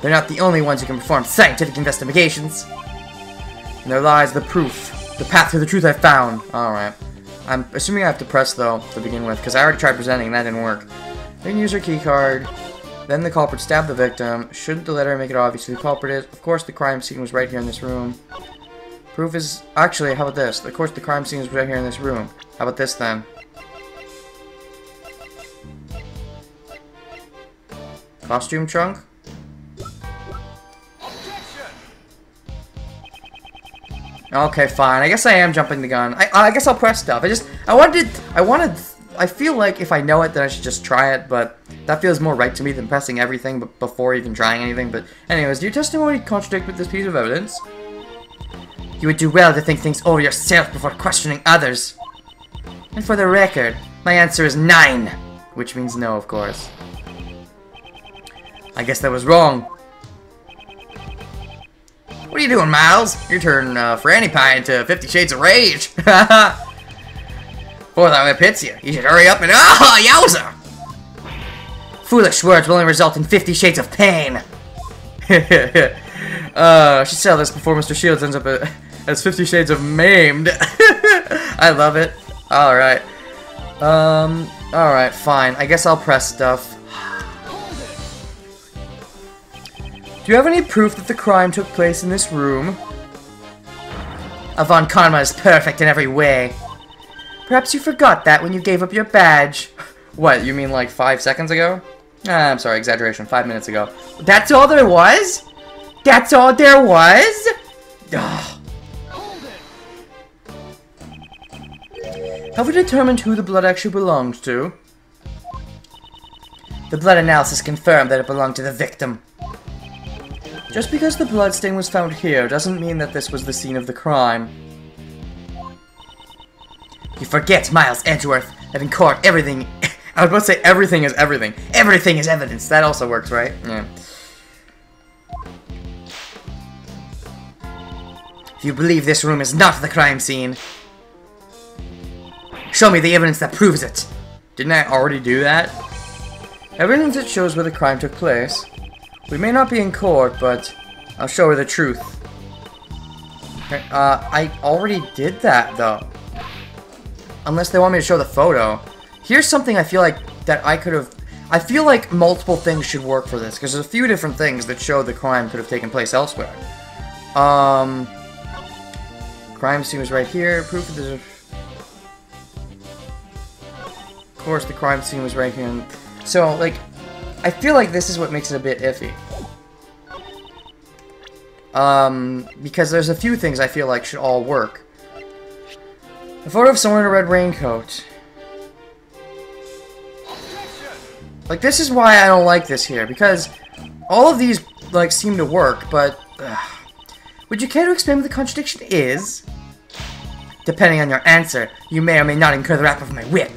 They're not the only ones who can perform scientific investigations. And there lies the proof. The path to the truth I found. Alright. I'm assuming I have to press, though, to begin with, because I already tried presenting and that didn't work. Then use your keycard. Then the culprit stabbed the victim. Shouldn't the letter make it obvious who the culprit is? Of course, the crime scene was right here in this room. Proof is... Actually, how about this? Of course, the crime scene is right here in this room. How about this, then? Costume trunk? Okay, fine. I guess I am jumping the gun. I guess I'll press stuff. I feel like if I know it, then I should just try it, but that feels more right to me than pressing everything before even trying anything. But anyways, do your testimony contradict with this piece of evidence? You would do well to think things over yourself before questioning others. And for the record, my answer is 9, which means no, of course. I guess that was wrong. What are you doing, Miles? You're turning Franny Pie into 50 Shades of Rage. Before that hits you, you should hurry up and... Oh, yowza! Foolish words will only result in 50 Shades of Pain. I should sell this before Mr. Shields ends up as 50 Shades of Maimed. I love it. Alright. Alright, fine. I guess I'll press stuff. Do you have any proof that the crime took place in this room? Von Karma is perfect in every way. Perhaps you forgot that when you gave up your badge. What, you mean like 5 seconds ago? I'm sorry, exaggeration, 5 minutes ago. That's all there was? That's all there was? Ugh. Have we determined who the blood actually belongs to? The blood analysis confirmed that it belonged to the victim. Just because the blood stain was found here doesn't mean that this was the scene of the crime. You forget, Miles Edgeworth, that in court everything... I was about to say everything is everything. Everything is evidence. That also works, right? Yeah. If you believe this room is not the crime scene, show me the evidence that proves it. Didn't I already do that? Evidence that shows where the crime took place. We may not be in court, but I'll show her the truth. I already did that, though. Unless they want me to show the photo. Here's something I feel like that I could have... I feel like multiple things should work for this, because there's a few different things that show the crime could have taken place elsewhere. Crime scene was right here. Proof of the... Of course, the crime scene was right here. So, like... I feel like this is what makes it a bit iffy. Because there's a few things I feel like should all work. A photo of someone in a red raincoat. Like, this is why I don't like this here, because all of these, like, seem to work, but... Would you care to explain what the contradiction is? Depending on your answer, you may or may not incur the wrath of my whip.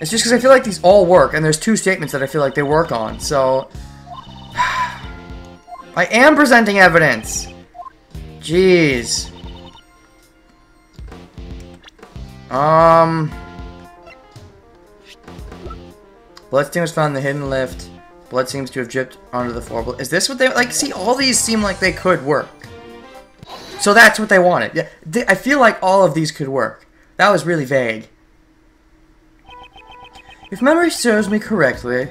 It's just because I feel like these all work, and there's 2 statements that I feel like they work on, so... I am presenting evidence! Jeez. Bloodstain was found in the hidden lift. Blood seems to have dripped onto the floor. Is this what they... Like, see, all these seem like they could work. So that's what they wanted. Yeah, I feel like all of these could work. That was really vague. If memory serves me correctly,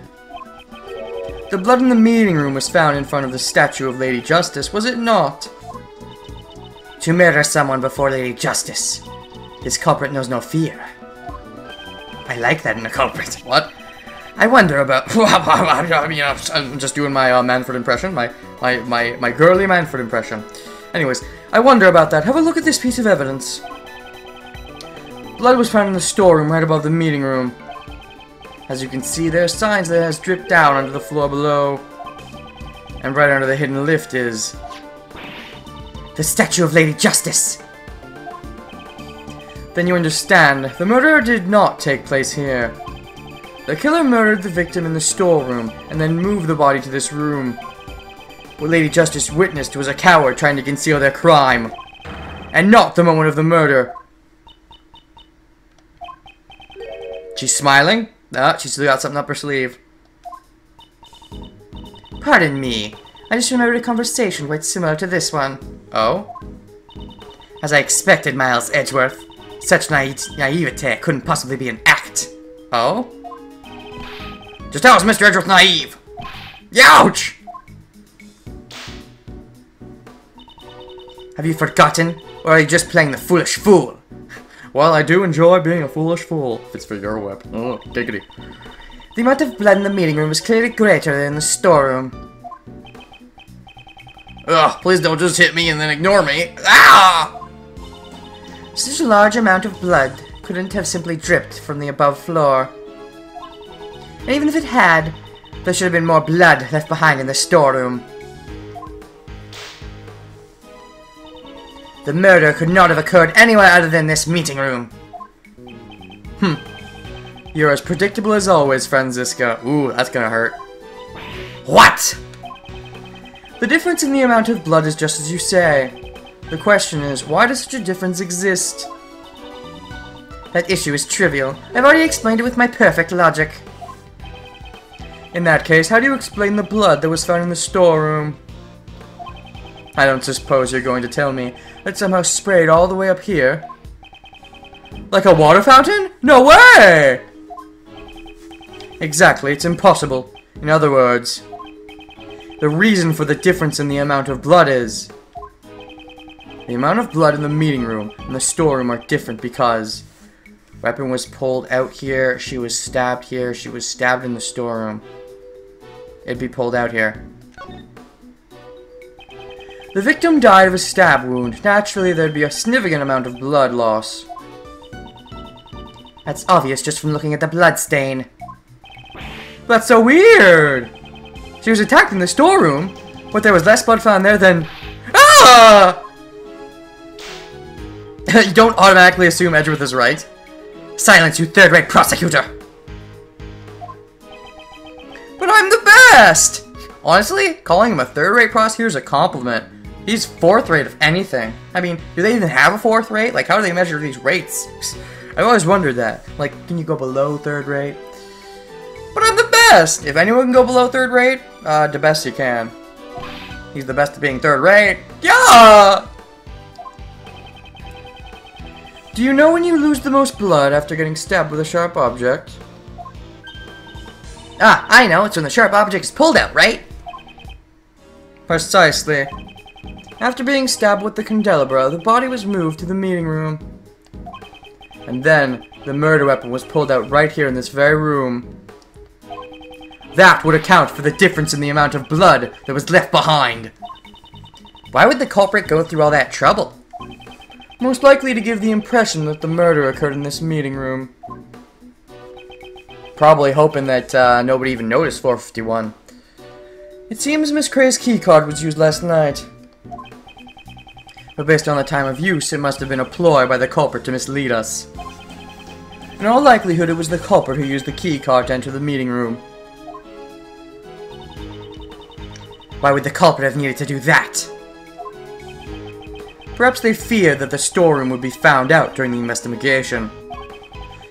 the blood in the meeting room was found in front of the statue of Lady Justice, was it not? To murder someone before Lady Justice. This culprit knows no fear. I like that in a culprit. What? I wonder about... you know, I'm just doing my Manfred impression, my girly Manfred impression. Anyways, I wonder about that. Have a look at this piece of evidence. Blood was found in the storeroom right above the meeting room. As you can see, there are signs that it has dripped down onto the floor below. And right under the hidden lift is... the statue of Lady Justice! Then you understand, the murder did not take place here. The killer murdered the victim in the storeroom, and then moved the body to this room. What Lady Justice witnessed was a coward trying to conceal their crime. And not the moment of the murder. She's smiling? Ah, she's still got something up her sleeve. Pardon me. I just remembered a conversation quite similar to this one. Oh? As I expected, Miles Edgeworth. Such naivete couldn't possibly be an act. Oh? Just how is Mr. Edgeworth naive? Youch! Have you forgotten? Or are you just playing the foolish fool? Well, I do enjoy being a foolish fool. If it's for your whip. Oh, diggity. The amount of blood in the meeting room was clearly greater than in the storeroom. Ugh, please don't just hit me and then ignore me. Ah! Such a large amount of blood couldn't have simply dripped from the above floor. And even if it had, there should have been more blood left behind in the storeroom. The murder could not have occurred anywhere other than this meeting room. You're as predictable as always, Franziska. Ooh, that's gonna hurt. What? The difference in the amount of blood is just as you say. The question is, why does such a difference exist? That issue is trivial. I've already explained it with my perfect logic. In that case, how do you explain the blood that was found in the storeroom? I don't suppose you're going to tell me that somehow sprayed all the way up here. Like a water fountain? No way! Exactly, it's impossible. In other words, the reason for the difference in the amount of blood is... the amount of blood in the meeting room and the storeroom are different because... weapon was pulled out here, she was stabbed here, she was stabbed in the storeroom. It'd be pulled out here. The victim died of a stab wound. Naturally, there'd be a significant amount of blood loss. That's obvious just from looking at the blood stain. That's so weird! She was attacked in the storeroom, but there was less blood found there than... Ah! You don't automatically assume Edgeworth is right. Silence, you third-rate prosecutor! But I'm the best! Honestly, calling him a third-rate prosecutor is a compliment. He's fourth-rate if anything. I mean, do they even have a fourth-rate? Like, how do they measure these rates? I've always wondered that. Like, can you go below third-rate? But I'm the best! If anyone can go below third-rate, the best you can. He's the best at being third-rate. Yeah! Do you know when you lose the most blood after getting stabbed with a sharp object? Ah, I know. It's when the sharp object is pulled out, right? Precisely. After being stabbed with the candelabra, the body was moved to the meeting room. And then, the murder weapon was pulled out right here in this very room. That would account for the difference in the amount of blood that was left behind. Why would the culprit go through all that trouble? Most likely to give the impression that the murder occurred in this meeting room. Probably hoping that nobody even noticed 451. It seems Miss Cray's keycard was used last night. But based on the time of use, it must have been a ploy by the culprit to mislead us. In all likelihood, it was the culprit who used the keycard to enter the meeting room. Why would the culprit have needed to do that? Perhaps they feared that the storeroom would be found out during the investigation.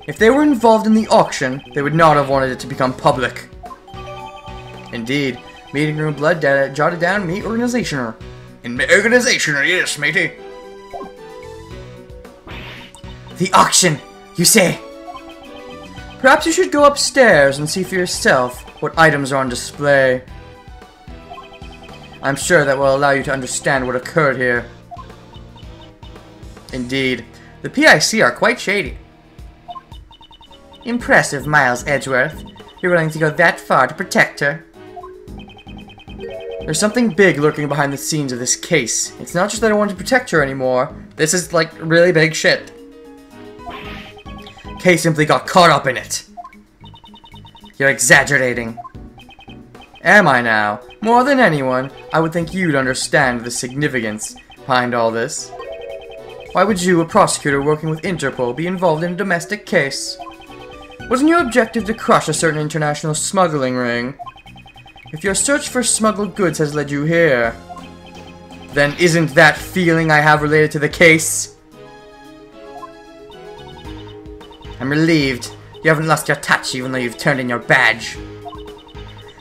If they were involved in the auction, they would not have wanted it to become public. Indeed, meeting room blood data jotted down me organizationer. In me organizationer, yes, matey. The auction, you say? Perhaps you should go upstairs and see for yourself what items are on display. I'm sure that will allow you to understand what occurred here. Indeed, the PIC are quite shady. Impressive, Miles Edgeworth. You're willing to go that far to protect her. There's something big lurking behind the scenes of this case. It's not just that I want to protect her anymore. This is, like, really big shit. Kay simply got caught up in it. You're exaggerating. Am I now? More than anyone, I would think you'd understand the significance behind all this. Why would you, a prosecutor working with Interpol, be involved in a domestic case? Wasn't your objective to crush a certain international smuggling ring? If your search for smuggled goods has led you here, then isn't that feeling I have related to the case? I'm relieved. You haven't lost your touch even though you've turned in your badge.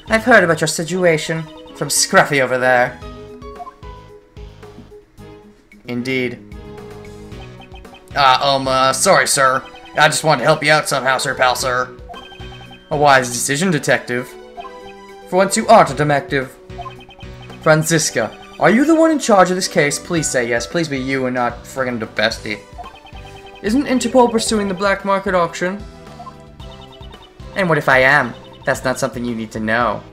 I've heard about your situation. from Scruffy over there. Indeed. Sorry, sir. I just wanted to help you out somehow, Sir Pal, sir. A wise decision, detective. For once you aren't a detective. Franziska, are you the one in charge of this case? Please say yes. Please be you and not friggin' the bestie. Isn't Interpol pursuing the black market auction? And what if I am? That's not something you need to know.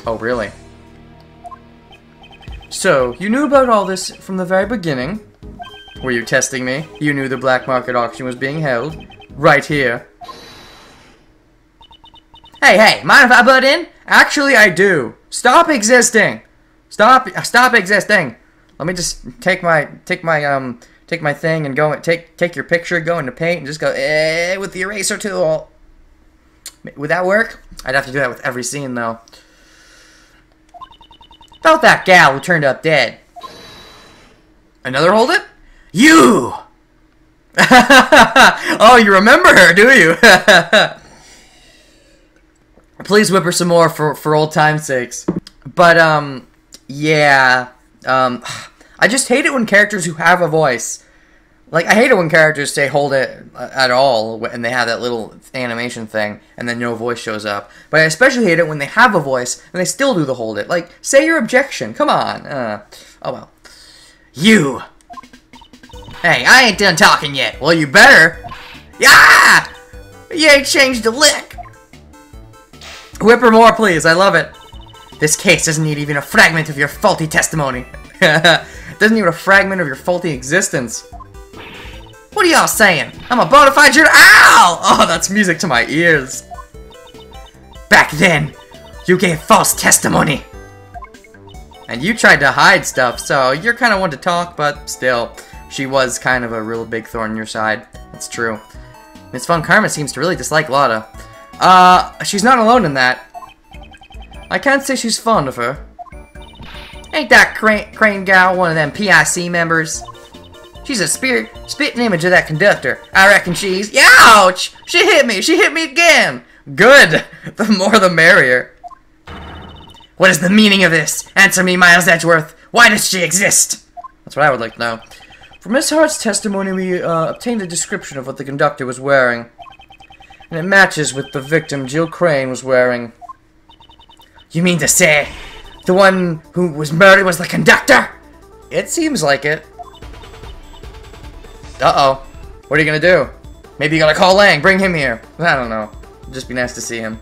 Oh, really? So, you knew about all this from the very beginning? Were you testing me? You knew the black market auction was being held? Right here. Hey, mind if I butt in? Actually, I do. Stop existing. Stop existing. Let me just take my thing and go take your picture, go into paint, and just go with the eraser tool. Would that work? I'd have to do that with every scene, though. About that gal who turned up dead. Another hold it? You! Oh, you remember her, do you? Please whip her some more for old time's sakes. But, yeah. I just hate it when characters who have a voice... Like, I hate it when characters say hold it at all, and they have that little animation thing, and then no voice shows up. But I especially hate it when they have a voice, and they still do the hold it. Like, say your objection. Come on. Oh, well. You! Hey, I ain't done talking yet. Well, you better. Yeah! You ain't changed a lick. Whip her more, please. I love it. This case doesn't need even a fragment of your faulty testimony. It doesn't need a fragment of your faulty existence. What are y'all saying? I'm a bona fide juror. Ow! Oh, that's music to my ears. Back then, you gave false testimony. And you tried to hide stuff, so you're kind of one to talk, but still, she was kind of a real big thorn in your side. It's true. Miss Von Karma seems to really dislike Lotta. She's not alone in that. I can't say she's fond of her. Ain't that Crane gal one of them PIC members? She's a spitting image of that conductor. I reckon she's... Ouch! She hit me! She hit me again! Good! The more the merrier. What is the meaning of this? Answer me, Miles Edgeworth. Why does she exist? That's what I would like to know. From Miss Hart's testimony, we obtained a description of what the conductor was wearing. And it matches with the victim Jill Crane was wearing. You mean to say the one who was murdered was the conductor? It seems like it. Uh-oh. What are you gonna do? Maybe you gotta call Lang, bring him here. I don't know. It'd just be nice to see him.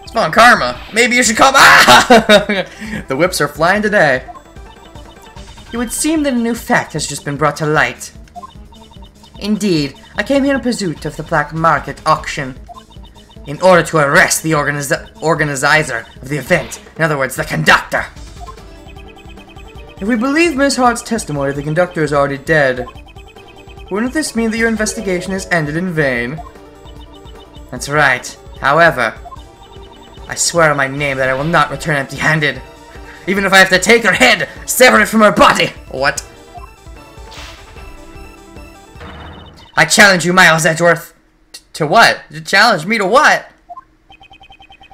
It's Von Karma. Maybe you should call... Ah! The whips are flying today. It would seem that a new fact has just been brought to light. Indeed, I came here in pursuit of the black market auction. In order to arrest the organizer of the event. In other words, the conductor. If we believe Miss Hart's testimony, the conductor is already dead. Wouldn't this mean that your investigation has ended in vain? That's right. However, I swear on my name that I will not return empty-handed. Even if I have to take her head, sever it from her body! What? I challenge you, Miles Edgeworth! To what? You challenge me to what?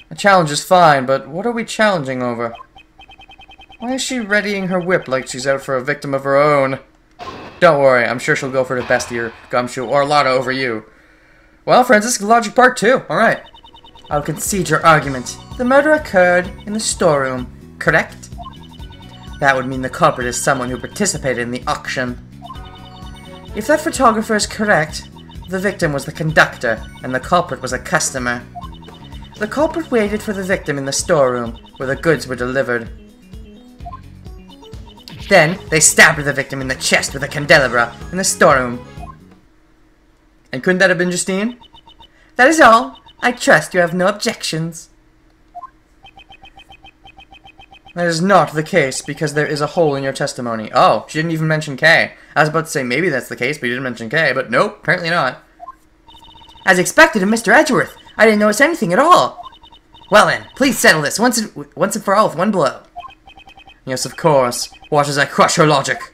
A challenge is fine, but what are we challenging over? Why is she readying her whip like she's out for a victim of her own? Don't worry, I'm sure she'll go for the bestier Gumshoe or Lotta over you. Well, Francisca Logic Part 2, alright. I'll concede your argument. The murder occurred in the storeroom, correct? That would mean the culprit is someone who participated in the auction. If that photographer is correct, the victim was the conductor, and the culprit was a customer. The culprit waited for the victim in the storeroom, where the goods were delivered. Then, they stabbed the victim in the chest with a candelabra in the storeroom. And couldn't that have been Justine? That is all. I trust you have no objections. That is not the case, because there is a hole in your testimony. Oh, she didn't even mention K. I was about to say maybe that's the case, but you didn't mention K, but nope, apparently not. As expected of Mr. Edgeworth, I didn't notice anything at all. Well then, please settle this once and for all with one blow. Yes, of course. Watch as I crush her logic.